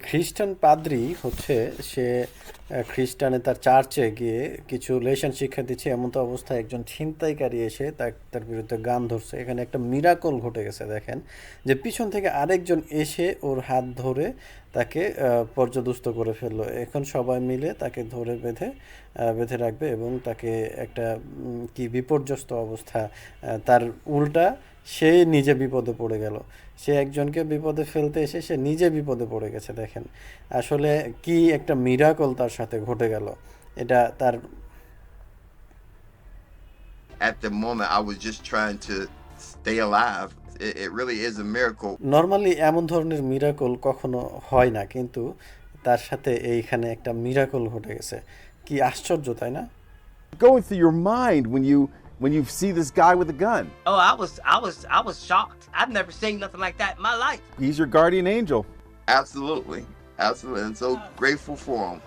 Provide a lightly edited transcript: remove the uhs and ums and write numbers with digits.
খ্রিস্টান পাদ্রী হচ্ছে সে খ্রিস্টানে তার চার্চে গিয়ে কিছু লেসন শিক্ষা দিচ্ছে এমন তো অবস্থায় একজন ছিনতাইকারী এসে তার বিরুদ্ধে গান ধরছে। এখানে একটা মিরাকল ঘটে গেছে দেখেন, যে পিছন থেকে আরেকজন এসে ওর হাত ধরে তাকে পর্যদুস্ত করে ফেললো। এখন সবাই মিলে তাকে ধরে বেঁধে রাখবে এবং তাকে একটা কি বিপর্যস্ত অবস্থা, তার উল্টা সে নিজে বিপদে পড়ে গেল। সে একজনকে বিপদে ফেলতে এসে সে নিজে বিপদে পড়ে গেছে দেখেন। আসলে কি একটা মিরাকল তার সাথে ঘটে গেল এটা তার। At the moment, I was just trying to stay alive. It really is a miracle. Normally এমন ধরনের মিরাকল কখনো হয় না, কিন্তু তার সাথে এইখানে একটা মিরাকল ঘটে গেছে। কি আশ্চর্য, তাই না? Going through your mind when you see this guy with a gun. Oh, I was shocked. I've never seen nothing like that in my life. He's your guardian angel. Absolutely. Absolutely. And so grateful for him.